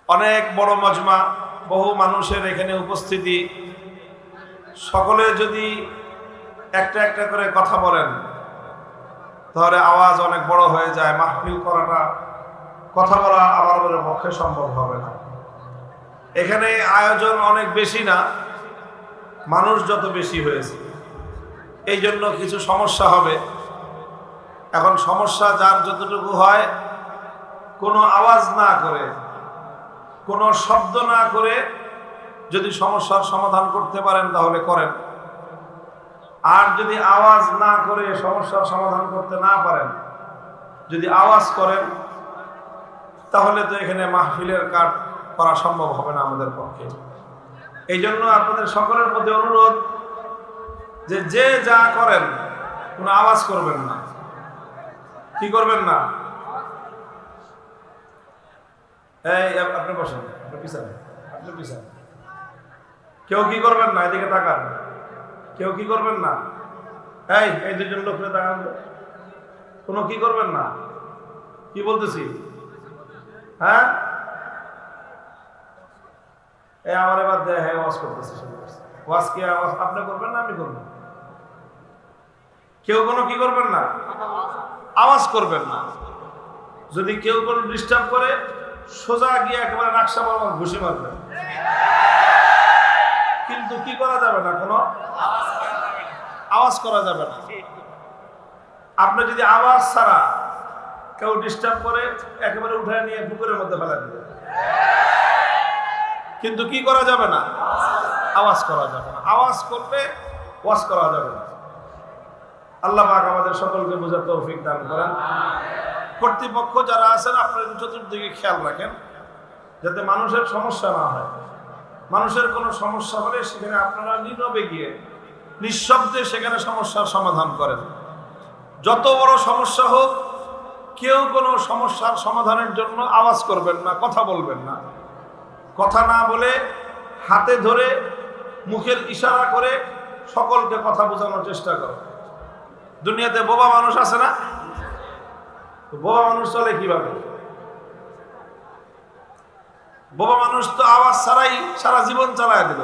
অনেক বড় মজমা, বহু মানুষের এখানে উপস্থিতি। সকলে যদি একটা একটা করে কথা বলেন তাহলে আওয়াজ অনেক বড় হয়ে যায়, মাহফিল করাটা, কথা বলা আমার পক্ষে সম্ভব হবে না। এখানে আয়োজন অনেক বেশি না, মানুষ যত বেশি হয়েছে এই জন্য কিছু সমস্যা হবে। এখন সমস্যা যার যতটুকু হয়, কোনো আওয়াজ না করে, কোনো শব্দ না করে যদি সমস্যার সমাধান করতে পারেন তাহলে করেন। আর যদি আওয়াজ না করে সমস্যার সমাধান করতে না পারেন, যদি আওয়াজ করেন তাহলে তো এখানে মাহফিলের কাজ করা সম্ভব হবে না আমাদের পক্ষে। এই জন্য আপনাদের সকলের প্রতি অনুরোধ যে যে যা করেন কোনো আওয়াজ করবেন না। কি করবেন না? এই আপনি বসেন, আপনি পিছনে, আপনি পিছনে। কেউ কি করবেন না, এদিকে তাকান। কেউ কি করবেন না, এই দুজন লোকরে তাকান। কোনো কি করবেন না, কি বলতেছি? হ্যাঁ, এই আমার এবার দেয়, হ্যাঁ ওয়াজ করতেছি। ওয়াজ কি আওয়াজ আপনি করবেন না আমি করবো? কেউ কোনো কি করবেন না, আওয়াজ করবেন না। যদি কেউ কোনো ডিস্টার্ব করে সোজা গিয়ে একেবারে নাকশা বরাবর ঘুষি মারবেন, কিন্তু কি করা যাবে না, কোনো আওয়াজ করা যাবে না। আপনি যদি আওয়াজ ছাড়া কেউ ডিস্টার্ব করে একেবারে উঠায় নিয়ে পুকুরের মধ্যে ফেলা দিবেন, কিন্তু কি করা যাবে না, আওয়াজ করা যাবে না। আওয়াজ করলে ওয়াজ করা যাবে না। আল্লাহ পাক আমাদের সকলকে বোঝার তৌফিক দান করেন। কর্তৃপক্ষ যারা আছেন আপনারা চতুর্দিকে খেয়াল রাখেন যাতে মানুষের সমস্যা না হয়। মানুষের কোনো সমস্যা হলে সেখানে আপনারা নীরবে গিয়ে নিঃশব্দে সেখানে সমস্যার সমাধান করেন। যত বড় সমস্যা হোক, কেউ কোনো সমস্যার সমাধানের জন্য আওয়াজ করবেন না, কথা বলবেন না। কথা না বলে হাতে ধরে মুখের ইশারা করে সকলকে কথা বোঝানোর চেষ্টা করেন। দুনিয়াতে বোবা মানুষ আছে না? বোবা মানুষ চলে কিভাবে? বোবা মানুষ তো আওয়াজ ছাড়াই সারা জীবন চালায় দিল।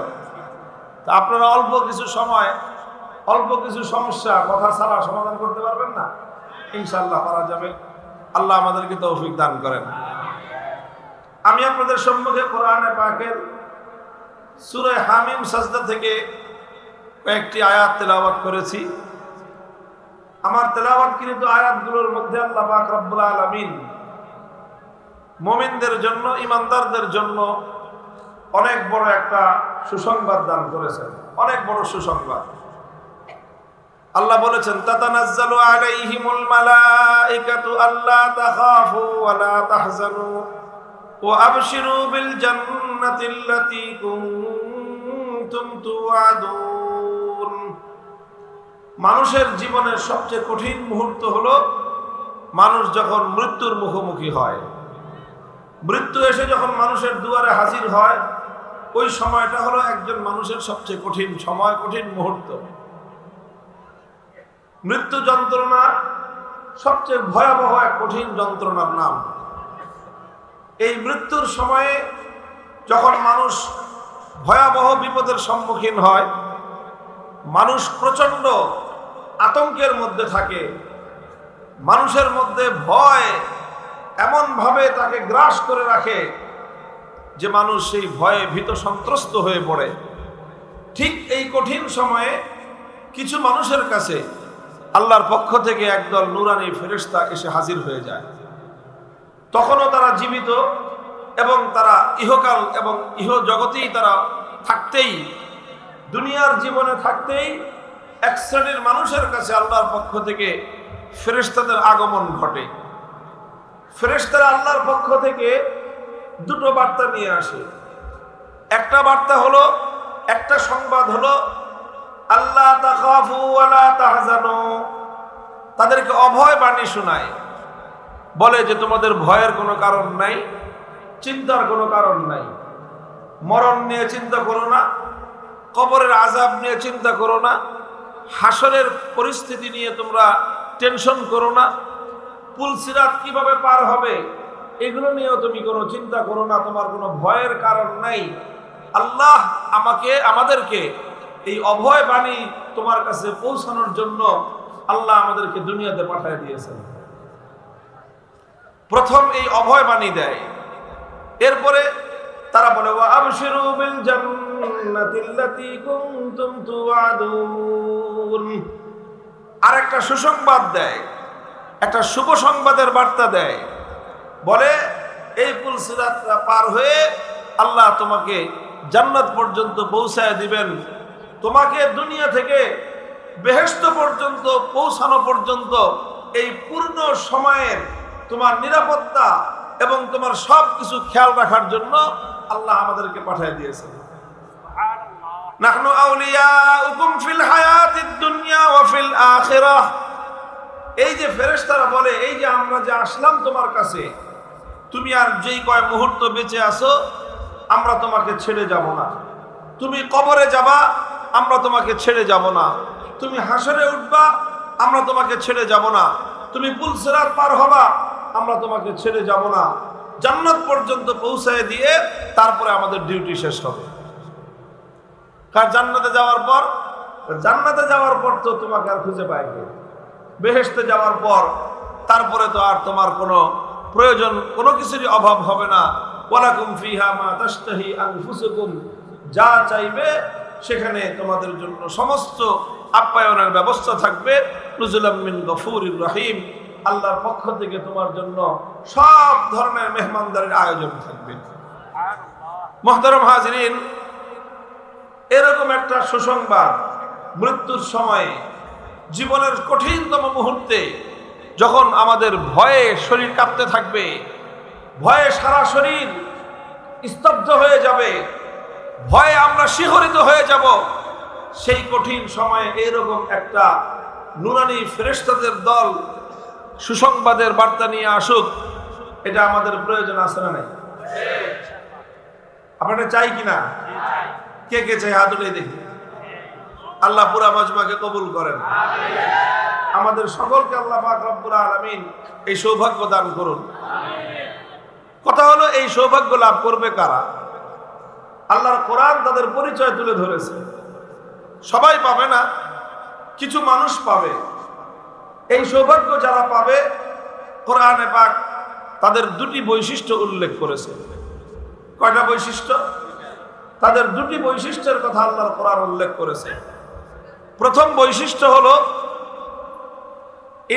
তা আপনারা অল্প কিছু সময়, অল্প কিছু সমস্যা কথা ছাড়া সমাধান করতে পারবেন না? ইনশাআল্লাহ পারা যাবে। আল্লাহ আমাদেরকে তৌফিক দান করেন। আমি আপনাদের সম্মুখে কোরআনে পাকের সূরা হামিম সাজদা থেকে কয়েকটি আয়াত তেলাওয়াত করেছি। আমার তেলাওয়াতকৃত আয়াতগুলোর মধ্যে আল্লাহ পাক রব্বুল আলামিন মুমিনদের জন্য, ঈমানদারদের জন্য অনেক বড় একটা সুসংবাদ দান করেছেন, অনেক বড় সুসংবাদ। আল্লাহ বলেছেন, তাতানাজ্জালু আলাইহিমুল মালাইকাতু আল্লা তাখাফু ওয়া লা তাহজানু ওয়া আবশিরু বিল জান্নাতিল্লাতী কুনতুম তুআদুন। মানুষের জীবনের সবচেয়ে কঠিন মুহূর্ত হলো মানুষ যখন মৃত্যুর মুখোমুখি হয়। মৃত্যু এসে যখন মানুষের দুয়ারে হাজির হয়, ওই সময়টা হলো একজন মানুষের সবচেয়ে কঠিন সময়, কঠিন মুহূর্ত। মৃত্যু যন্ত্রণা সবচেয়ে ভয়াবহ এক কঠিন যন্ত্রণার নাম। এই মৃত্যুর সময়ে যখন মানুষ ভয়াবহ বিপদের সম্মুখীন হয়, মানুষ প্রচন্ড আতঙ্কের মধ্যে থাকে। মানুষের মধ্যে ভয় এমনভাবে তাকে গ্রাস করে রাখে যে মানুষ সেই ভয়ে ভীত সন্ত্রস্ত হয়ে পড়ে। ঠিক এই কঠিন সময়ে কিছু মানুষের কাছে আল্লাহর পক্ষ থেকে একদল নূরানী ফেরেশতা এসে হাজির হয়ে যায়। তখনও তারা জীবিত এবং তারা ইহকাল এবং ইহ জগতেই তারা থাকতেই, দুনিয়ার জীবনে থাকতেই এক শ্রেণীর মানুষের কাছে আল্লাহর পক্ষ থেকে ফেরেশতাদের আগমন ঘটে। ফেরেশতারা আল্লাহর পক্ষ থেকে দুটো বার্তা নিয়ে আসে। একটা বার্তা হলো, একটা সংবাদ হলো আল্লাহ তাখাফু ওয়া লা তাহজানু। তাদেরকে অভয় বাণী শোনায়, বলে যে তোমাদের ভয়ের কোনো কারণ নাই, চিন্তার কোনো কারণ নাই। মরণ নিয়ে চিন্তা করো না, কবরের আযাব নিয়ে চিন্তা করো না, হাসরের পরিস্থিতি নিয়ে তোমরা টেনশন করো না, পুলসিরাত কিভাবে পার হবে এগুলো নিয়েও তুমি কোনো চিন্তা করো না, তোমার কোনো ভয়ের কারণ নাই। আল্লাহ আমাদেরকে এই অভয় বাণী তোমার কাছে পৌঁছানোর জন্য আল্লাহ আমাদেরকে দুনিয়াতে পাঠিয়ে দিয়েছেন। প্রথম এই অভয় বাণী দেয়, এরপরে তারা বলে ওয়া আবশিরু বিল জান্নাতিল্লাতী কুনতুম তুআদুন। আরেকটা সুসংবাদ দেয়, একটা শুভ সংবাদের বার্তা দেয়, বলে এই পুল সিরাতটা পার হয়ে আল্লাহ তোমাকে জান্নাত পর্যন্ত পৌঁছায় দিবেন। তোমাকে দুনিয়া থেকে বেহেশত পর্যন্ত পৌঁছানো পর্যন্ত এই পূর্ণ সময়ের তোমার নিরাপত্তা এবং তোমার সব কিছু খেয়াল রাখার জন্য আল্লাহ আমাদেরকে পাঠিয়ে দিয়েছেন। নাহনু আউলিয়াউকুম ফিল হায়াতিদ দুনিয়া ওয়া ফিল আখিরাহ। এই যে ফেরেশতারা বলে, এই যে আমরা যে আসলাম তোমার কাছে, তুমি আর যেই কয় মুহূর্ত বেঁচে আছো আমরা তোমাকে ছেড়ে যাব না। তুমি কবরে যাবা, আমরা তোমাকে ছেড়ে যাব না। তুমি হাসরে উঠবা, আমরা তোমাকে ছেড়ে যাব না। তুমি পুল সিরাত পার হবা, আমরা তোমাকে ছেড়ে যাব না। জান্নাত পর্যন্ত পৌঁছায় দিয়ে তারপরে আমাদের ডিউটি শেষ হবে। কার জান্নাতে যাওয়ার পর তো তোমাকে আর খুঁজে পাই না। বেহেশতে যাওয়ার পর তারপরে তো আর তোমার কোনো প্রয়োজন, কোনো কিছুরই অভাব হবে না। ওয়ালাকুম ফিহা মা তাশতাহি আনফুসুকুম, যা চাইবে সেখানে তোমাদের জন্য সমস্ত আপ্যায়নের ব্যবস্থা থাকবে। নুজুলাম মিন গফুরির রহিম, আল্লাহর পক্ষ থেকে তোমার জন্য সব ধরনের মেহমানদারির আয়োজন থাকবে। মুহতারাম হাজিরিন, এরকম একটা সুসংবাদ মৃত্যুর সময়ে, জীবনের কঠিনতম মুহূর্তে, যখন আমাদের ভয়ে শরীর কাঁপতে থাকবে, ভয়ে সারা শরীর স্তব্ধ হয়ে যাবে, ভয়ে আমরা শিহরিত হয়ে যাব, সেই কঠিন সময়ে এইরকম একটা নুরানি ফেরেশতাদের দল সুসংবাদের বার্তা নিয়ে আসুক, এটা আমাদের প্রয়োজন আছে না নাই? আপনারা চাই কিনা? কে কে চাই হাত উঠিয়ে দেখি। আল্লাহ পুরা মাজমাকে কবুল করেন। আমাদের সকলকে আল্লাহ পাক রব্বুল আলামিন এই সৌভাগ্য দান করুন। কথা হলো, এই সৌভাগ্য লাভ করবে কারা? আল্লাহর কোরআন তাদের পরিচয় তুলে ধরেছে। সবাই পাবে না, কিছু মানুষ পাবে। এই সৌভাগ্য যারা পাবে, কোরআনে পাক তাদের দুটি বৈশিষ্ট্য উল্লেখ করেছে। কয়টা বৈশিষ্ট্য? তাদের দুটি বৈশিষ্ট্যের কথা আল্লাহর কোরআন উল্লেখ করেছে। প্রথম বৈশিষ্ট্য হলো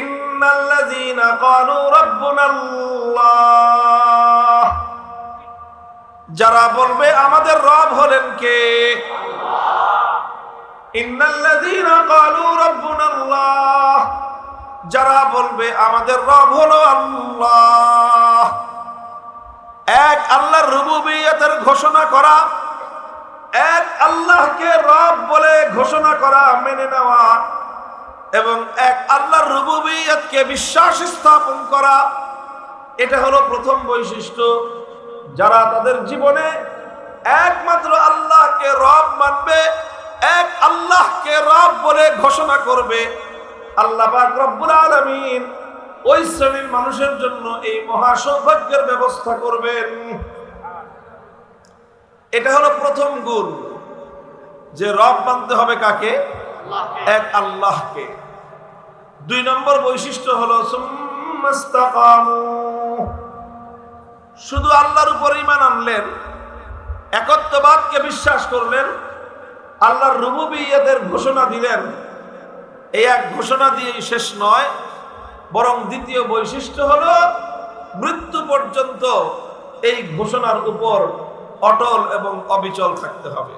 ইন্নাল্লাযীনা ক্বালু রাব্বুনাল্লাহ, যারা বলবে আমাদের রব হলেন কে? ইন্নাল্লাযীনা ক্বালু রাব্বুনাল্লাহ, যারা বলবে আমাদের রব হলো আল্লাহ। এক আল্লাহর রুবুবিয়তের ঘোষণা করা, এক আল্লাহকে রব বলে ঘোষণা করা, মেনে নেওয়া, এবং এক আল্লাহর রুবুবিয়তকে বিশ্বাস স্থাপন করা, এটা হলো প্রথম বৈশিষ্ট্য। যারা তাদের জীবনে একমাত্র আল্লাহকে রব মানবে, এক আল্লাহকে রব বলে ঘোষণা করবে, আল্লাহ পাক রব্বুল আলামিন ওই শ্রেণীর মানুষের জন্য এই মহা সৌভাগ্যের ব্যবস্থা করবেন। এটা হলো প্রথম গুণ, যে রব মানতে হবে কাকে? এক আল্লাহকে। দুই নম্বর বৈশিষ্ট্য হলো সুম্মাস্তাকামু, শুধু আল্লাহর উপর ঈমান আনলেন, একত্ববাদকে বিশ্বাস করলেন, আল্লাহর রুবুবিয়তের ঘোষণা দিলেন। এই এক ঘোষণা দিয়েই শেষ নয়, বরং দ্বিতীয় বৈশিষ্ট্য হলো মৃত্যু পর্যন্ত এই ঘোষণার উপর অটল এবং অবিচল থাকতে হবে।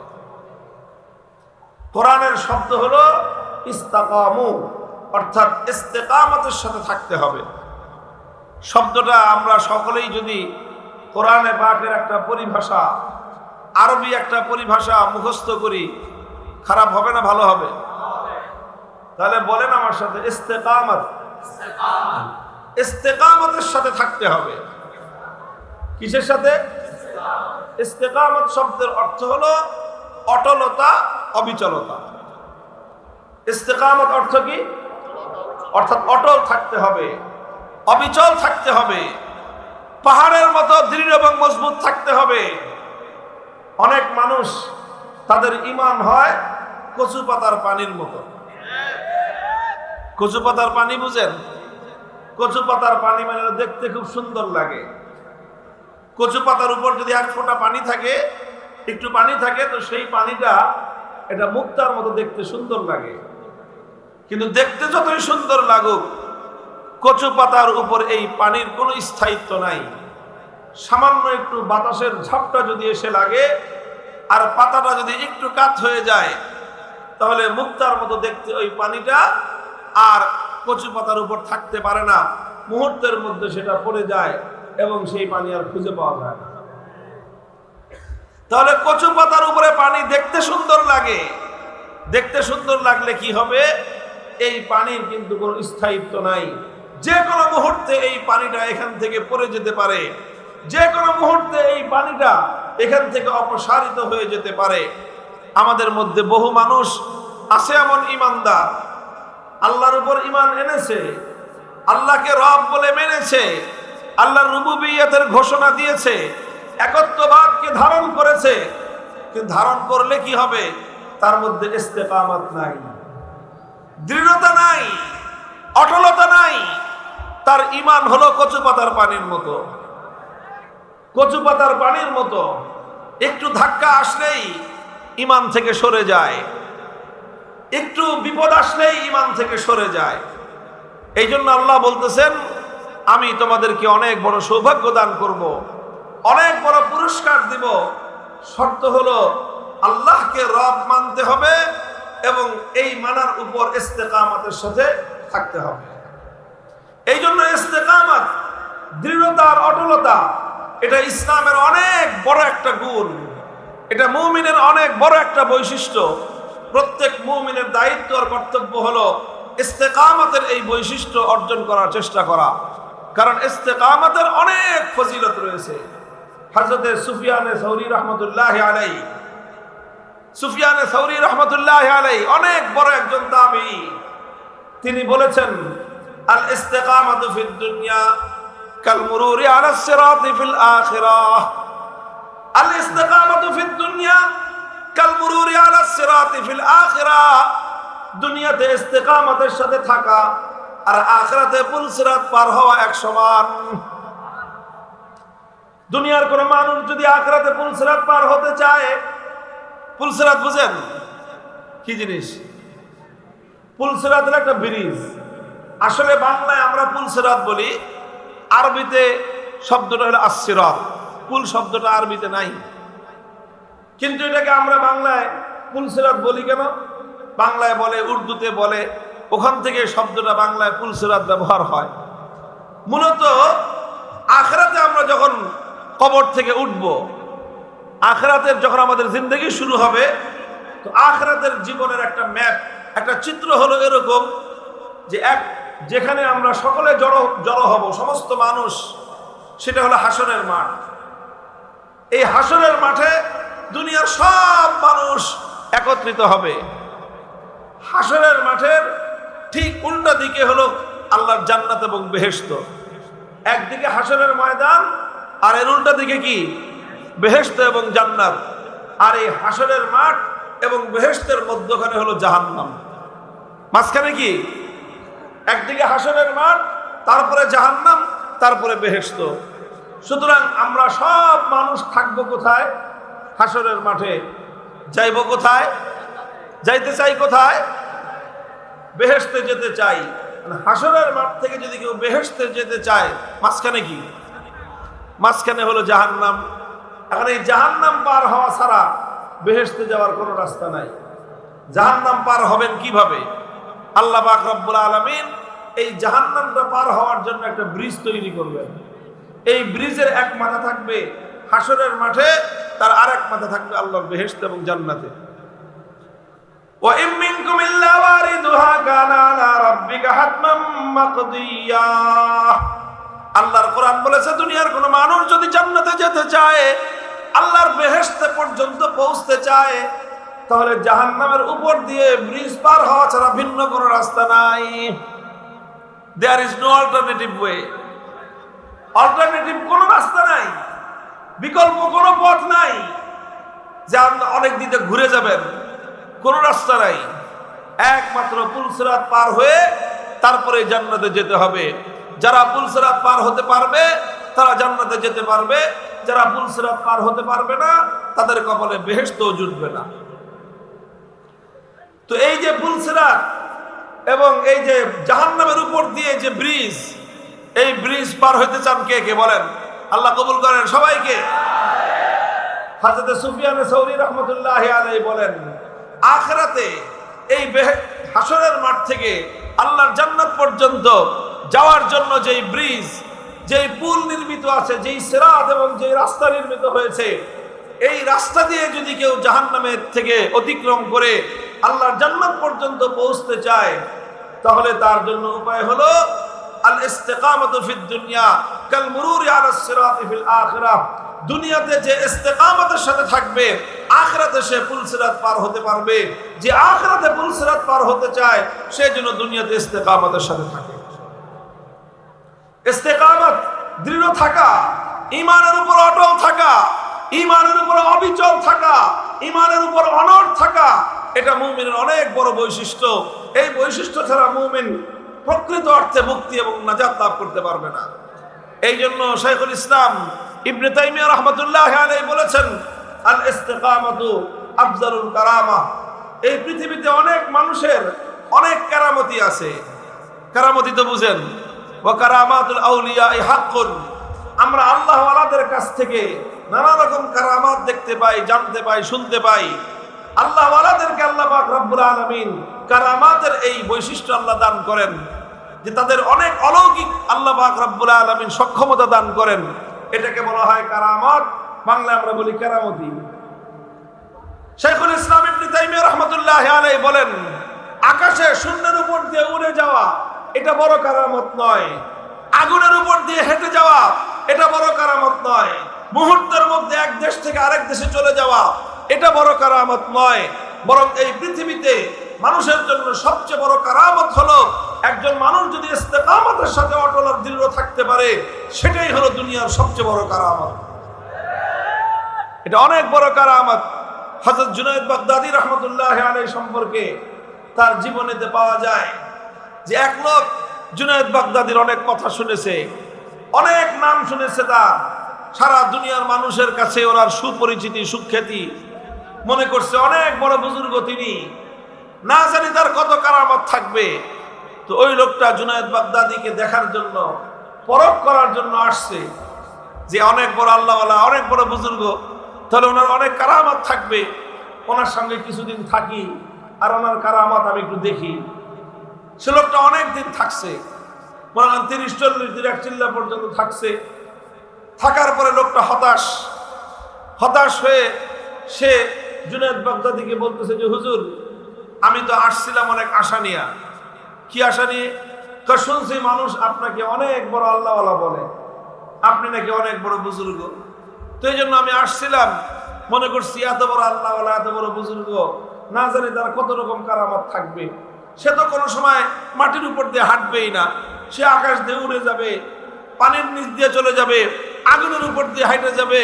কোরআনের শব্দ হলো ইস্তাকামু, অর্থাৎ ইস্তেকামতের সাথে থাকতে হবে। শব্দটা আমরা সকলেই যদি কোরআনে পাকের একটা পরিভাষা, আরবি একটা পরিভাষা মুখস্থ করি, খারাপ হবে না ভালো হবে? তাহলে বলেন আমার সাথে, ইস্তেকামত। ইস্তেকামতের সাথে থাকতে হবে। কিসের সাথে? ইস্তেকামত শব্দের অর্থ হলো অটলতা, অবিচলতা। ইস্তেকামত অর্থ কি? অর্থাৎ অটল থাকতে হবে, অবিচল থাকতে হবে। পাহাড়ের মতো দৃঢ় এবং মজবুত থাকতে হবে। অনেক মানুষ তাদের ঈমান হয় কচু পাতার পানির মতো। কচু পাতার পানি বুঝেন? কচু পাতার পানি মানে দেখতে খুব সুন্দর লাগে। কচু পাতার উপর যদি এক ফোঁটা পানি থাকে, একটু পানি থাকে, তো সেই পানিটা এটা মুক্তার মতো দেখতে সুন্দর লাগে। কিন্তু দেখতে যতই সুন্দর লাগুক, কচু পাতার উপর এই পানির কোনো স্থায়িত্ব নাই। সামান্য একটু বাতাসের ঝাপটা যদি এসে লাগে আর পাতাটা যদি একটু কাত হয়ে যায়, তাহলে মুক্তার মতো দেখতে ওই পানিটা আর কচু পাতার উপর থাকতে পারে না। মুহূর্তের মধ্যে সেটা পড়ে যায় এবং সেই পানি আর খুঁজে পাওয়া যায় না। তাহলে কচু পাতার উপরে পানি দেখতে সুন্দর লাগে। দেখতে সুন্দর লাগলে কি হবে? এই পানির কিন্তু কোনো স্থায়িত্ব নাই। যে কোনো মুহূর্তে এই পানিটা এখান থেকে পড়ে যেতে পারে, যে কোনো মুহূর্তে এই পানিটা এখান থেকে অপসারিত হয়ে যেতে পারে। আমাদের মধ্যে বহু মানুষ আছে এমন ঈমানদার, আল্লাহর উপর ঈমান এনেছে, আল্লাহকে রব বলে মেনেছে, আল্লাহর রুবুবিয়্যতের ঘোষণা দিয়েছে, একত্ববাদকে ধারণ করেছে, কিন্তু ধারণ করলে কি হবে? তার মধ্যে ইস্তেকামত নাই, দৃঢ়তা নাই, অটলতা নাই। তার ঈমান হলো কচু পাতার পানির মতো। কচু পাতার পানির মতো একটু ধাক্কা আসলেই ঈমান থেকে সরে যায়, একটু বিপদ আসলেই ঈমান থেকে সরে যায়। এই জন্য আল্লাহ বলতেছেন, আমি তোমাদেরকে অনেক বড় সৌভাগ্য দান করব, অনেক বড় পুরস্কার দিব। শর্ত হলো আল্লাহকে রব মানতে হবে এবং এই মানার উপর ইস্তেকামতের সাথে থাকতে হবে। এই জন্য ইস্তেকামত, দৃঢ়তা আর অটলতা, এটা ইসলামের অনেক বড় একটা গুণ, এটা মুমিনের অনেক বড় একটা বৈশিষ্ট্য। প্রত্যেক মুমিনের দায়িত্ব আর কর্তব্য হলো ইস্তেকামতের এই বৈশিষ্ট্য অর্জন করার চেষ্টা করা। কারণ ইস্তেকামতের অনেক ফজিলত রয়েছে। হযরতে সুফিয়ানে সৌরি রহমতুল্লাহি আলাইহি, সুফিয়ানে সৌরি রহমতুল্লাহি আলাইহি অনেক বড় একজন তাবেঈ। তিনি বলেছেন, আল ইস্তিকামাতু ফিদ দুনিয়া কাল মুরুরি আলা সিরাতি ফিল আখিরাহ। আল ইস্তিকামাতু ফিদ দুনিয়া কাল মুরুরি আলা সিরাতি ফিল আখিরাহ। দুনিয়াতে ইস্তিকামতের সাথে থাকা আর আখিরাতে পুল সিরাত পার হওয়া এক সমান। দুনিয়ার কোন মানুষ যদি আখিরাতে পুল সিরাত পার হতে চায়, পুল সিরাত বুঝেন কি জিনিস? পুল সিরাত হলো একটা ব্রিজ। আসলে বাংলায় আমরা পুল সিরাত বলি, আরবিতে শব্দটা হলো আস-সিরাত। পুল শব্দটা আরবিতে নাই, কিন্তু এটাকে আমরা বাংলায় পুল সিরাত বলি কেন? বাংলায় বলে, উর্দুতে বলে, ওখান থেকে শব্দটা বাংলায় পুল সিরাত ব্যবহার হয়। মূলত আখিরাতে আমরা যখন কবর থেকে উঠব, আখিরাতের যখন আমাদের জিন্দেগি শুরু হবে, তো আখিরাতের জীবনের একটা ম্যাপ, একটা চিত্র হলো এরকম যে যেখানে আমরা সকলে জড়ো হব, সমস্ত মানুষ, সেটা হলো হাসরের মাঠ। এই হাসরের মাঠে দুনিয়ার সব মানুষ একত্রিত হবে। হাসরের মাঠের ঠিক উল্টা দিকে হলো আল্লাহর জান্নাত এবং বেহেশত। একদিকে হাসরের ময়দান, আর এর উল্টা দিকে কি? বেহেশত এবং জান্নাত। আর এই হাসরের মাঠ এবং বেহেশতের মধ্যখানে হলো জাহান্নাম। মাঝখানে কি? একদিকে হাসরের মাঠ, তারপরে জাহান্নাম, তারপরে বেহেশত। সুতরাং আমরা সব মানুষ থাকবো কোথায়? হাসরের মাঠে। যাইব কোথায়? যাইতে চাই কোথায়? বেহেশতে যেতে চাই। হাসরের মাঠ থেকে যদি কেউ বেহেশতে যেতে চায়, মাঝখানে কি? মাঝখানে হলো জাহান্নাম। এখন এই জাহান্নাম পার হওয়া ছাড়া বেহেশতে যাওয়ার কোনো রাস্তা নাই। জাহান্নাম পার হবেন কিভাবে? আল্লাহ পাক রব্বুল আলামিন এই জাহান্নামটা পার হওয়ার জন্য একটা ব্রিজ তৈরি করবেন। এই ব্রিজের এক মাথা থাকবে হাসরের মাঠে, তার আরেক মাথা থাকবে আল্লাহর বেহেশত এবং জান্নাতে। ওয়া ইম মিনকুম ইল্লা ওয়ারিদুহা কানা আলা রাব্বিকা হাতমান মাকদিয়া। আল্লাহর কোরআন বলেছে, দুনিয়ার কোন মানুষ যদি জান্নাতে যেতে চায়, আল্লাহর বেহেশতে পর্যন্ত পৌঁছতে চায়, তাহলে জাহান্নামের উপর দিয়ে ব্রিজ পার হওয়া ছাড়া ভিন্ন কোনো রাস্তা নাই। There is no alternative way. Alternative কোনো রাস্তা নাই, বিকল্প কোনো পথ নাই যে আপনি অনেক দিকে ঘুরে যাবেন, কোনো রাস্তা নাই। একমাত্র পুলসিরাত পার হয়ে তারপরে জান্নাতে যেতে হবে। যারা পুলসিরাত পার হতে পারবে তারা জান্নাতে যেতে পারবে, যারা পুলসিরাত পার হতে পারবে না তাদের কপালে বেহেশতও জুটবে না। তো এই যে পুলসিরাত এবং এই যে জাহান্নামের উপর দিয়ে যে ব্রিজ, এই ব্রিজ পার হইতে চান কে কে বলেন? আল্লাহ কবুল করেন সবাইকে। হযরত সুফিয়ান সৌরি রাহমাতুল্লাহি আলাইহি বলেন, আখিরাতে এই হাসরের মাঠ থেকে আল্লাহর জান্নাত পর্যন্ত যাওয়ার জন্য যেই ব্রিজ, যেই পুল নির্মিত আছে, যেই সিরাত এবং যেই রাস্তা নির্মিত হয়েছে, এই রাস্তা দিয়ে যদি কেউ জাহান্নামের থেকে অতিক্রম করে আল্লাহর জান্নাত পর্যন্ত পৌঁছতে চায়, তাহলে তার জন্য উপায় হলো আল ইস্তিকামাতু ফিদ দুনিয়া কাল মুরুরি আলাস সিরাতি ফিল আখিরাহ। দুনিয়াতে যে ইস্তিকামতের সাথে থাকবে, আখিরাতে সে পুলসিরাত পার হতে পারবে। যে আখিরাতে পুলসিরাত পার হতে চায় সে যেন দুনিয়াতে ইস্তিকামতের সাথে থাকে। ইস্তিকামত দৃঢ় থাকা, ঈমানের উপর অটল থাকা, ঈমানের উপর অবিচল থাকা, ঈমানের উপর অনড় থাকা, এটা মুমিনের অনেক বড় বৈশিষ্ট্য। এই বৈশিষ্ট্য ছাড়া মুমিন প্রকৃত অর্থে মুক্তি এবং নাজাত লাভ করতে পারবে না। এই জন্য শাইখুল ইসলাম ইবনে তাইমিয়া রাহমাতুল্লাহি আলাইহি বলেছেন, আল ইস্তিকামাতু আফজালুল কারামা। এই পৃথিবীতে অনেক মানুষের অনেক কারামতি আছে। কারামতি তো বুঝেন, ওয়া কারামাতুল আউলিয়া হাক্কুন। আমরা আল্লাহ ওয়ালাদের কাছ থেকে নানা রকম কারামাত দেখতে পাই, জানতে পাই, শুনতে পাই। আল্লাহ ওয়ালাদেরকে আল্লাহ পাক রব্বুল আলামিন কারামাতের এই বৈশিষ্ট্য আল্লাহ দান করেন যে তাদের অনেক অলৌকিক আল্লাহ পাক রব্বুল আলামিন সক্ষমতা দান করেন। এটাকে বলা হয় কারামত, বাংলা আমরা বলি কেরামতি। শাইখুল ইসলাম ইবনে তাইমিয়া রাহমাতুল্লাহি আলাইহি বলেন, আকাশে শূন্যের উপর দিয়ে উড়ে যাওয়া এটা বড় কারামত নয়, আগুনের উপর দিয়ে হেঁটে যাওয়া এটা বড় কারামত নয়, মুহূর্তের মধ্যে এক দেশ থেকে আরেক দেশে চলে যাওয়া এটা বড় কারামত নয়। বরং এই পৃথিবীতে মানুষের জন্য সবচেয়ে বড় কারামত হলো একজন মানুষ যদি ইস্তিকামতের সাথে অটল আর দৃঢ় থাকতে পারে, সেটাই হলো দুনিয়ার সবচেয়ে বড় কারামত। এটা অনেক বড় কারামত। হযরত জুনায়েদ বাগদাদী রাহমাতুল্লাহি আলাইহি সম্পর্কে তার জীবনেতে পাওয়া যায় যে এক লোক জুনায়েদ বাগদাদীর অনেক কথা শুনেছে, অনেক নাম শুনেছে তার, সারা দুনিয়ার মানুষের কাছে ওনার সুপরিচিতি, সুখ্যাতি, মনে করছে অনেক বড় বুজুর্গ তিনি, না জানি তার কত কারামত থাকবে। তো ওই লোকটা জুনায়েদ বাগদাদীকে দেখার জন্য, পরখ করার জন্য আসছে যে অনেক বড় আল্লাহওয়ালা, অনেক বড় বুজুর্গ, তাহলে ওনার অনেক কারামত থাকবে, ওনার সঙ্গে কিছুদিন থাকি আর ওনার কারামত আমি একটু দেখি। সে লোকটা অনেক দিন থাকছে, মনে করেন 30-40 দিন, 1 চিল্লা পর্যন্ত থাকছে। থাকার পরে লোকটা হতাশ হয়ে সে জুনায়েদ বাগদাদীকে বলতেছে যে হুজুর, আমি তো আসছিলাম অনেক আশা নিয়ে। কি আশা নিয়ে? শুনছি মানুষ আপনাকে অনেক বড় আল্লাহওয়ালা বলে, আপনি নাকি অনেক বড় বুজুর্গ। তো এই জন্য আমি আসছিলাম, মনে করছি এত বড় আল্লাহওয়ালা, এত বড় বুজুর্গ, না জানি তার কত রকম কারামত থাকবে। সে তো কোনো সময় মাটির উপর দিয়ে হাঁটবেই না, সে আকাশ দিয়ে উড়ে যাবে, পানির নিচ দিয়ে চলে যাবে, আগুনের উপর দিয়ে হাঁটে যাবে।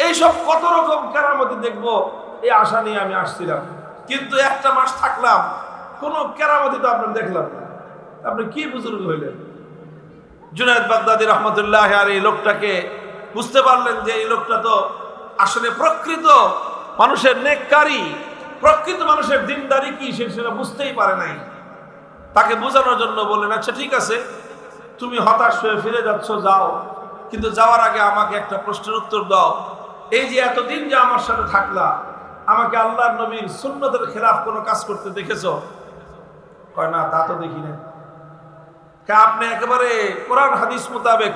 এইসব কত রকম কেরামতি দেখবো, এই আশা নিয়ে আমি আসছিলাম। কিন্তু 1টা মাস থাকলাম, কোনো কেরামতি তো আপনার দেখলাম না। আপনি কি বুজুর্গ হইলেন? জুনায়েদ বাগদাদী রাহমাতুল্লাহি আলাইহি লোকটাকে বুঝতে পারলেন যে এই লোকটা তো আসলে প্রকৃত মানুষের নেককারী, প্রকৃত মানুষের দিনদারি কি সেটা বুঝতেই পারে নাই। তাকে বোঝানোর জন্য বললেন, আচ্ছা ঠিক আছে, তুমি হতাশ হয়ে ফিরে যাচ্ছ, যাও, কিন্তু যাওয়ার আগে আমাকে একটা প্রশ্নের উত্তর দাও। এই যে এতদিন যে আমার সাথে থাকলা, আমাকে আল্লাহর নবীর সুন্নতের খেলাফ কোনো কাজ করতে দেখেছো? কয় না, তা তো দেখি না। আপনি একেবারে কোরআন হাদিস মোতাবেক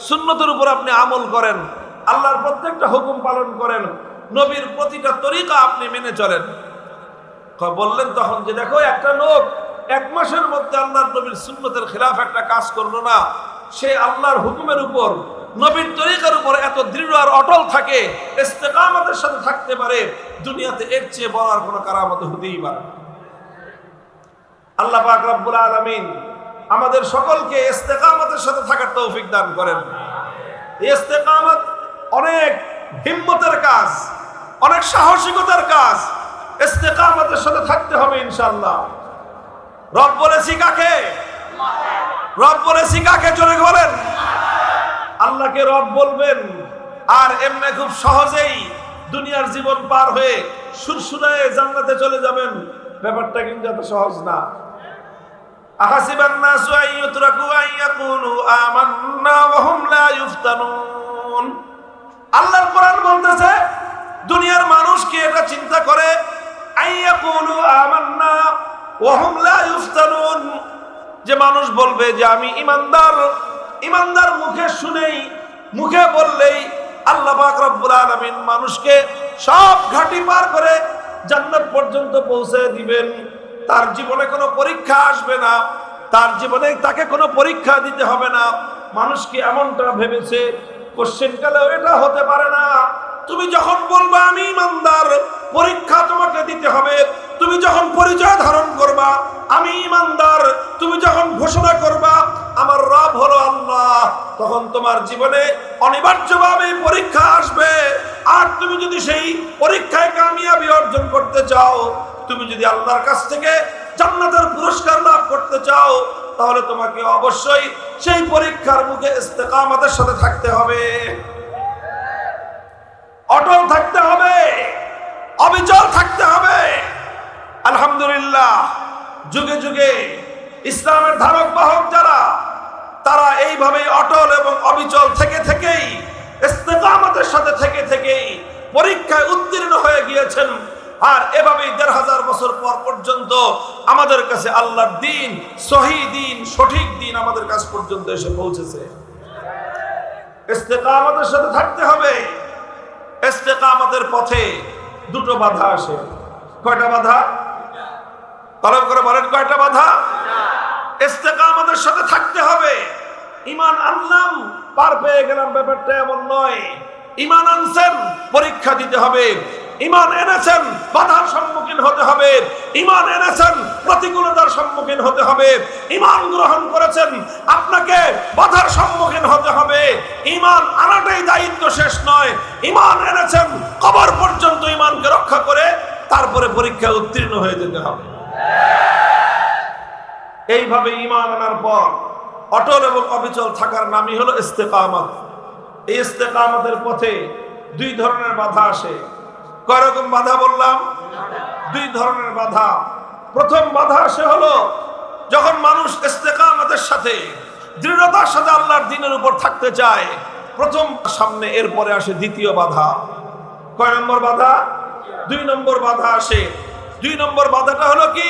সুন্নতের উপর আপনি আমল করেন, আল্লাহর প্রত্যেকটা হুকুম পালন করেন, নবীর প্রতিটা তরিকা আপনি মেনে চলেন। বললেন তখন যে দেখো, একটা লোক 1 মাসের মধ্যে আল্লাহর নবীর সুন্নতের খেলাফ একটা কাজ করলো না, সে আল্লাহর হুকুমের উপর, নবীর তরিকার উপর এত দৃঢ় আর অটল থাকে, ইস্তিকামতের সাথে থাকতে পারে, দুনিয়াতে এর চেয়ে বড় আর কোনো কারামত হতেই পারে। আল্লাহ পাক রব্বুল আলামিন আমাদের সকলকে ইস্তিকামতের সাথে থাকার তৌফিক দান করেন। ইস্তেকামত অনেক হিম্মতের কাজ, অনেক সাহসিকতার কাজ। ইস্তেকামতের সাথে থাকতে হবে ইনশাআল্লাহ। রব বলেছি কাকে? রব বলেছি কাকে? জোরে বলেন। আল্লাহকে রব বলবেন আর এমনি খুব সহজেই দুনিয়ার জীবন পার হয়ে সুরসুরায়ে জান্নাতে চলে যাবেন, ব্যাপারটা কিন্তু এত সহজ না। আহাসিবান নাসু আন ইউতরাকু আন ইয়াকুলু আমান্না ওয়া হুম লা ইফতানুন। আল্লাহর কোরআন বলতেছে দুনিয়ার মানুষ কি এটা চিন্তা করে আন ইয়াকুলু আমান্না ওয়া হুম লা ইফতানুন, যে মানুষ বলবে যে আমি ঈমানদার, ঈমানদার মুখে শুনেই, মুখে বললেই আল্লাহ পাক রব্বুল আলামিন মানুষকে সব ঘাটি পার করে জান্নাত পর্যন্ত পৌঁছে দিবেন। তার জীবনে কোনো পরীক্ষা আসবে না, তার জীবনে তাকে কোনো পরীক্ষা দিতে হবে না। মানুষ কি এমনটা ভেবেছে? কোশ্চেন কালেও এটা হতে পারে না। তুমি যখন বলবা আমি ঈমানদার, পরীক্ষা তোমাকে দিতে হবে। তুমি যখন পরিচয় ধারণ করবা আমি ঈমানদার, তুমি যখন ঘোষণা করবা আমার রব হলো আল্লাহ, তখন তোমার জীবনে অনিবার্যভাবে পরীক্ষা আসবে। আর তুমি যদি সেই পরীক্ষায় কামিয়াবি অর্জন করতে চাও, তুমি যদি আল্লাহর কাছ থেকে জান্নাতের পুরস্কার লাভ করতে চাও, তাহলে তোমাকে অবশ্যই সেই পরীক্ষার মুখে ইস্তেকামতের সাথে থাকতে হবে, অটল থাকতে হবে, অবিচল থাকতে হবে। আলহামদুলিল্লাহ, যুগে যুগে ইসলামের ধারক বাহক যারা, তারা এইভাবেই অটল এবং অবিচল থেকেই ইস্তেকামতের সাথে থেকেই পরীক্ষায় উত্তীর্ণ হয়ে গিয়েছেন। আর এভাবেই ১৫০০ বছর পর পর্যন্ত আমাদের কাছে আল্লাহর দ্বীন, সহিহ দ্বীন, সঠিক দ্বীন আমাদের কাছ পর্যন্ত এসে পৌঁছেছে। ইস্তেকামতের সাথে থাকতে হবে। ইস্তেকামতের পথে দুটো বাধা আসে। কয়টা বাধা? তলব করে বলেন, কয়টা বাধা? ইস্তেকামতের সাথে থাকতে হবে। ঈমান আনলাম, পার পেয়ে গেলাম, ব্যাপারটা এমন নয়। ঈমান আনছেন, পরীক্ষা দিতে হবে। ঈমান এনেছেন, বাধার সম্মুখীন হতে হবে। ঈমান এনেছেন, প্রতিকূলতার সম্মুখীন হতে হবে। ঈমান গ্রহণ করেছেন, আপনাকে বাধার সম্মুখীন হতে হবে। ঈমান আনাটাই দায়িত্ব, শেষ নয়। ঈমান এনেছেন, কবর পর্যন্ত ঈমানকে রক্ষা করে তারপরে পরীক্ষায় উত্তীর্ণ হয়ে যেতে হবে। এইভাবে ঈমান আনার পর অটল এবং অবিচল থাকার নামই হলো ইস্তেকামত। এই ইস্তেকামতের পথে দুই ধরনের বাধা আসে। কয় রকম বাধা বললাম? দুই ধরনের বাধা। প্রথম বাধা আসে হলো যখন মানুষ ইস্তেকামতের সাথে, দৃঢ়তার সাথে আল্লাহর দ্বীনের উপর থাকতে চায়, প্রথম সামনে, এরপরে আসে দ্বিতীয় বাধা। কয় নম্বর বাধা? ২ নম্বর বাধা আসে। ২ নম্বর বাধাটা হলো কি?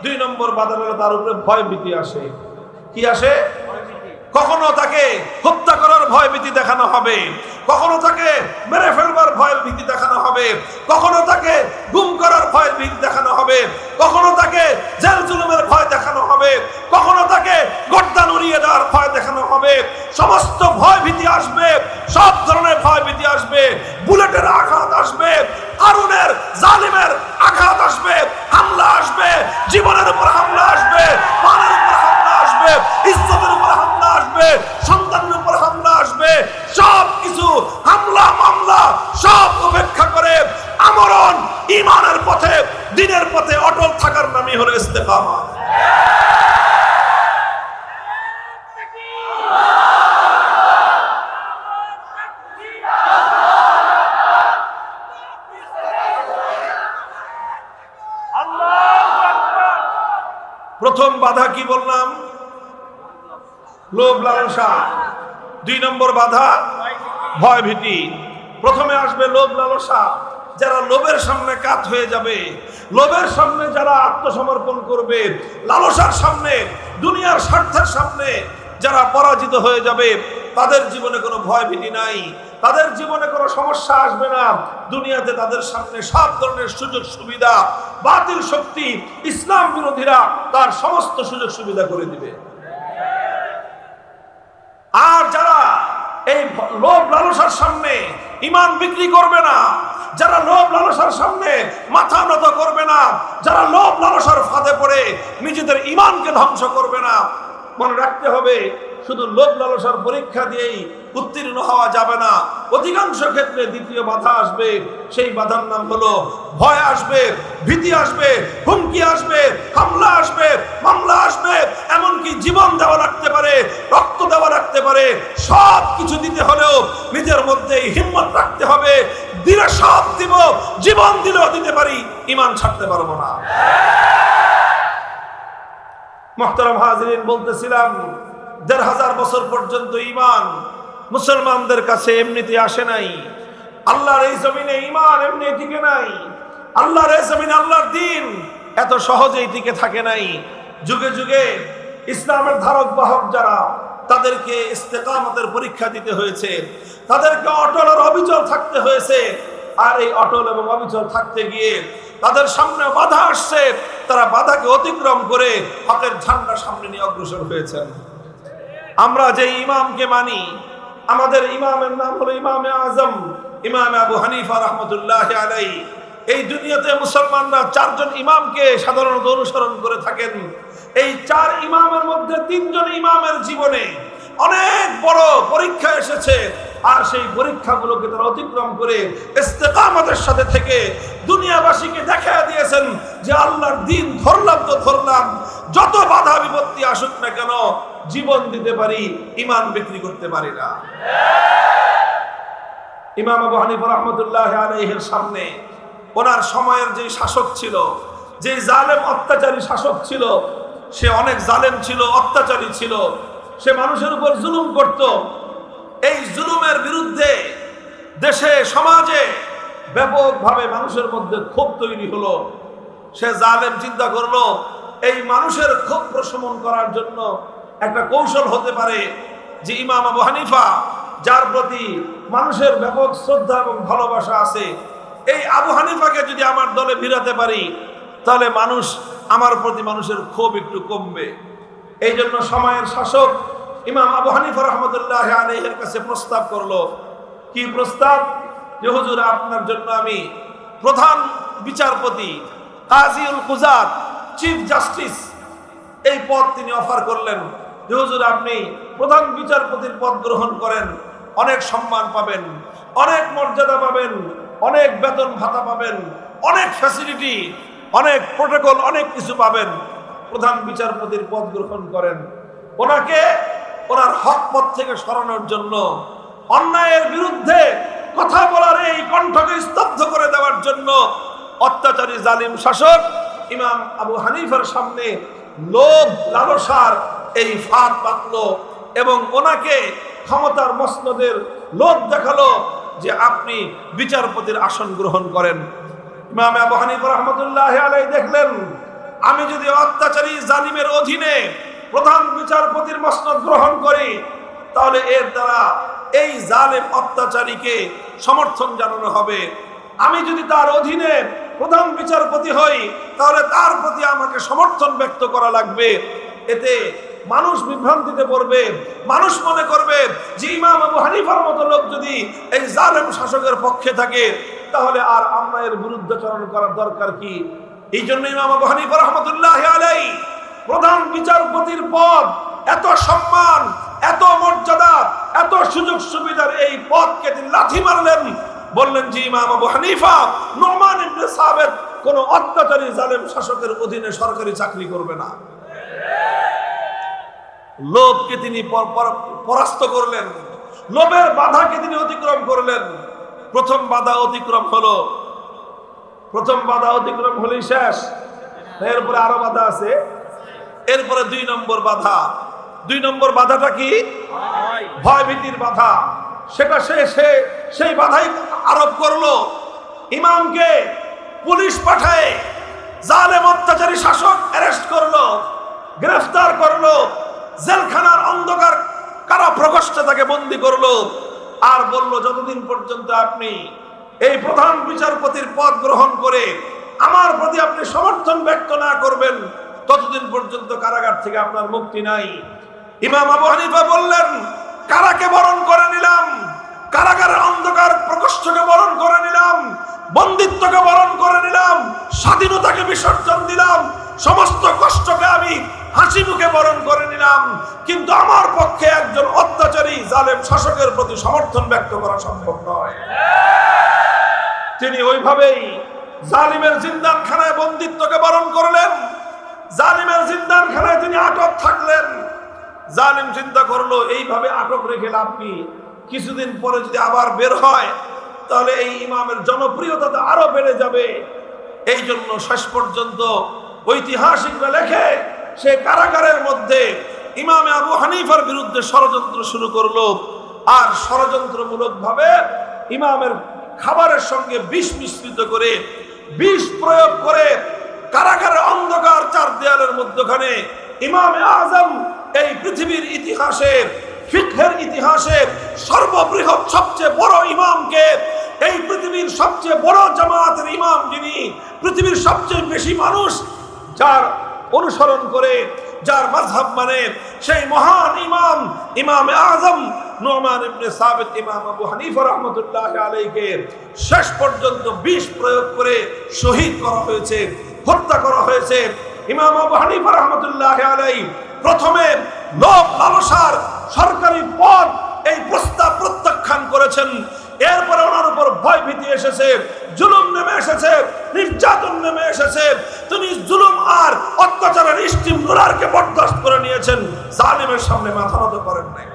২ নম্বর বাধাটা হলো তার উপরে ভয় ভীতি আসে। কি আসে? কখনো তাকে হত্যা করার ভয় ভীতি দেখানো হবে, কখনো তাকে মেরে ফেলবার ভয় ভীতি দেখানো হবে, কখনো তাকে গুম করার ভয় ভীতি দেখানো হবে, কখনো তাকে জেল জুলুমের ভয় দেখানো হবে, কখনো তাকে গর্দান উড়িয়ে দেওয়ার ভয় দেখানো হবে। সমস্ত ভয় ভীতি আসবে, সব ধরনের ভয় ভীতি আসবে। বুলেটের আঘাত আসবে, কারুনের, জালিমের আঘাত আসবে, হামলা আসবে, জীবনের উপর হামলা আসবে, প্রাণের উপর হামলা আসবে, ইজ্জতের উপর হামলা আসবে, সন্তানের উপর হামলা আসবে। সব কিছু হামলা মামলা সব উপেক্ষা করে আমরণ ঈমানের পথে, দ্বীনের পথে অটল থাকার নামই হলো ইস্তেকামত। প্রথম বাধা কি বললাম? লোভ লালসা। ২ নম্বর বাধা ভয় ভীতি। প্রথমে আসবে লোভ লালসা। যারা লোভের সামনে কাত হয়ে যাবে, লোভের সামনে যারা আত্মসমর্পণ করবে, লালসার সামনে, দুনিয়ার স্বার্থের সামনে যারা পরাজিত হয়ে যাবে, তাদের জীবনে কোনো ভয় ভীতি নাই, তাদের জীবনে কোনো সমস্যা আসবে না। দুনিয়াতে তাদের সামনে সব ধরনের সুযোগ সুবিধা, বাতিল শক্তি, ইসলাম বিরোধীরা তার সমস্ত সুযোগ সুবিধা করে দিবে। আর যারা এই লোভ লালসার সামনে ঈমান বিক্রি করবে না, যারা লোভ লালসার সামনে মাথা নত করবে না, যারা লোভ লালসার ফাঁদে পড়ে নিজেদের ঈমানকে ধ্বংস করবে না, মনে রাখতে হবে শুধু লোভ লালসার পরীক্ষা দিয়েই উত্তীর্ণ হওয়া যাবে না। অধিকাংশ ক্ষেত্রে দ্বিতীয় বাধা আসবে, সেই বাধার নাম হলো ভয় আসবে, ভীতি আসবে, হুমকি আসবে, হামলা আসবে, মামলা আসবে, এমনকি জীবন দেওয়া লাগতে পারে, রক্ত দেওয়া লাগতে পারে। সব কিছু দিতে হলেও নিজের মধ্যে হিম্মত রাখতে হবে, দিলে সব দিব, জীবন দিলেও দিতে পারি, ঈমান ছাড়তে পারবো না। মুহতারাম হাজিরিন, বলতেছিলাম ১৫০০ বছর পর্যন্ত ঈমান মুসলমানদের কাছে এমনিতে আসে নাই। আল্লাহর এই জমিনে ঈমান এমনি টিকে নাই। আল্লাহর এই জমিনে আল্লাহর দ্বীন এত সহজেই টিকে থাকে নাই। যুগে যুগে ইসলামের ধারক বাহক যারা, তাদেরকে ইস্তেকামতের পরীক্ষা দিতে হয়েছে, তাদেরকে অটল আর অবিচল থাকতে হয়েছে। আর এই অটল এবং অবিচল থাকতে গিয়ে তাদের সামনে বাধা আসছে, তারা বাধাকে অতিক্রম করে হকের ঝান্ডা সামনে নিয়ে অগ্রসর হয়েছেন। আমরা যে ইমামকে মানি, আমাদের ইমামের নাম হলো ইমামে আজম, ইমাম আবু হানিফা রাহমাতুল্লাহি আলাইহি। এই দুনিয়াতে মুসলমানরা 4 জন ইমামকে সাধারণত অনুসরণ করে থাকেন। এই 4 ইমামের মধ্যে 3 জন ইমামের জীবনে অনেক বড় পরীক্ষা এসেছে, আর সেই পরীক্ষাগুলোকে তারা অতিক্রম করে ইস্তেকামতের সাথে থেকে দুনিয়াবাসীকে দেখায় দিয়েছেন যে আল্লাহর দ্বীন ধরলাম তো ধরলাম, যত বাধা বিপত্তি আসুক না কেন জীবন দিতে পারি, ঈমান বিক্রি করতে পারি না। ইমাম আবু হানিফা রাহমাতুল্লাহি আলাইহির সামনে ওনার সময়ের যে শাসক ছিল, যে জালেম অত্যাচারী শাসক ছিল, সে অনেক জালেম ছিল, অত্যাচারী ছিল, সে মানুষের উপর জুলুম করত। এই জুলুমের বিরুদ্ধে দেশে সমাজে ব্যাপকভাবে মানুষের মধ্যে ক্ষোভ তৈরি হলো। সে জালেম চিন্তা করলো এই মানুষের ক্ষোভ প্রশমন করার জন্য একটা কৌশল হতে পারে যে ইমাম আবু হানিফা, যার প্রতি মানুষের ব্যাপক শ্রদ্ধা এবং ভালোবাসা আছে, এই আবু হানিফাকে যদি আমার দলে ভিড়াতে পারি তাহলে আমার প্রতি মানুষের ক্ষোভ একটু কমবে। এই জন্য সময়ের শাসক ইমাম আবু হানিফা রাহমাতুল্লাহি আলাইহির কাছে প্রস্তাব করলো। কি প্রস্তাব? যে হুজুর, আপনার জন্য আমি প্রধান বিচারপতি, কাজীউল কুযাত, চিফ জাস্টিস, এই পদ তিনি অফার করলেন। যে হুজুর, আপনি প্রধান বিচারপতির পদ গ্রহণ করেন, অনেক সম্মান পাবেন, অনেক মর্যাদা পাবেন, অনেক বেতন ভাতা পাবেন, অনেক ফ্যাসিলিটি, অনেক প্রোটোকল, অনেক কিছু পাবেন। প্রধান বিচারপতির পদ গ্রহণ করেন। ওনাকে ওনার হক পথ থেকে সরানোর জন্য, অন্যায়ের বিরুদ্ধে কথা বলার এই কণ্ঠকে স্তব্ধ করে দেওয়ার জন্য অত্যাচারী জালিম শাসক ইমাম আবু হানিফার সামনে লোভ লালসার এই ফাঁদ পাতলো এবং ওনাকে ক্ষমতার মসনদের লোভ দেখালো যে আপনি বিচারপতির আসন গ্রহণ করেন। ইমাম আবু হানিফা রাহমাতুল্লাহি আলাইহি দেখলেন, আমি যদি অত্যাচারী জালিমের অধীনে প্রধান বিচারপতির মসনদ গ্রহণ করি তাহলে এর দ্বারা এই জালেম অত্যাচারীকে সমর্থন জানানো হবে। আমি যদি তার অধীনে প্রধান বিচারপতি হই তাহলে তার প্রতি আমাকে সমর্থন ব্যক্ত করা লাগবে। এতে মানুষ বিভ্রান্তিতে পড়বে, মানুষ মনে করবে যে ইমাম আবু হানিফার মতো লোক যদি এই জালেম শাসকের পক্ষে থাকে তাহলে আর আমরা এর বিরুদ্ধাচরণ করার দরকার কি? এই জন্য ইমাম আবু হানিফা রাহমাতুল্লাহি আলাইহি প্রধান বিচারপতির পদ, এত সম্মান, এত মর্যাদা, এত সুযোগ সুবিধার এই পদকে তিনি লাথি মারলেন। বললেন যে ইমাম আবু হানিফা, নুমান ইবনে সাবিত কোন অত্যাচারী জালেম শাসকের অধীনে সরকারি চাকরি করবে না। লোভকে তিনি পরাস্ত করলেন, লোভের বাধাকে তিনি অতিক্রম করলেন। প্রথম বাধা অতিক্রম হলেই শেষ, এরপরে আরো বাধা আছে। এরপরে 2 নম্বর বাধা। 2 নম্বর বাধাটা কি? ভয় ভীতির বাধা। সেটা সেই বাধাই আরোপ করলো। ইমামকে পুলিশ পাঠায় জালেম অত্যাচারী শাসক অ্যারেস্ট করলো, গ্রেফতার করলো, জেলখানার অন্ধকার কারা প্রকোষ্ঠে তাকে বন্দী করলো, আর বলল যতদিন পর্যন্ত আপনি এই প্রধান বিচারপতির পদ গ্রহণ করে আমার প্রতি আপনি সমর্থন ব্যক্ত না করবেন ততদিন পর্যন্ত কারাগার থেকে আপনার মুক্তি নাই। ইমাম আবু হানিফা বললেন, কারাকে বরণ করে নিলাম, কারাগারের অন্ধকার প্রকোষ্ঠকে বরণ করে নিলাম, বন্দিত্বকে বরণ করে নিলাম, স্বাধীনতাকে বিসর্জন দিলাম, সমস্ত কষ্টকে আমি হাসি মুখে বরণ করে নিলাম, কিন্তু আমার পক্ষে একজন অত্যাচারী জালেম শাসকের প্রতি সমর্থন ব্যক্ত করা সম্ভব নয়। তিনি ওইভাবেই জালিমের জিন্দানখানায় বন্দিত্বকে বরণ করলেন। জালিমের জিন্দানখানায় তিনি আটক থাকলেন। জালিম চিন্তা করলো এইভাবে আটক রেখে লাভ কি, কিছুদিন পরে যদি আবার বের হয় তাহলে এই ইমামের জনপ্রিয়তা তো আরো বেড়ে যাবে। এই জন্য শেষ পর্যন্ত ঐতিহাসিকরা লেখে সে কারাগারের মধ্যে ইমামে আবু হানিফার বিরুদ্ধে ষড়যন্ত্র শুরু করলো, আর ষড়যন্ত্রমূলক ভাবে ইমামের খাবারের সঙ্গে বিষ মিশ্রিত করে, বিষ প্রয়োগ করে কারাগারের অন্ধকার চার দেয়ালের মধ্যখানে ইমামে আজম এই পৃথিবীর ইতিহাসে, ফিকহের ইতিহাসে সর্ববৃহৎ সবচেয়ে বড় ইমামকে, এই পৃথিবীর সবচেয়ে বড় জামাতের ইমাম যিনি, পৃথিবীর সবচেয়ে বেশি মানুষ যার অনুসরণ করে, যার মাযহাব মানে, সেই মহান ইমাম ইমামে আজম নুমান ইবনে সাবিত ইমাম আবু হানিফা রাহমাতুল্লাহ আলাইহিকে শেষ পর্যন্ত বিষ প্রয়োগ করে শহীদ করা হয়েছে, হত্যা করা হয়েছে। ইমাম আবু হানিফা রাহমাতুল্লাহ আলাইহি প্রথমে লোভ লালসার সরকারি পদ এই প্রস্তাব প্রত্যাখ্যান করেছেন। এরপরে ওনার উপর ভয় ভীতি এসেছে, জুলুম নেমে এসেছে, নির্যাতন নেমে এসেছে। তিনি জুলুম আর অত্যাচারের স্টিম রোলারকে বরদাস্ত করে নিয়েছেন, জালিমের সামনে মাথা নত করেন নাই।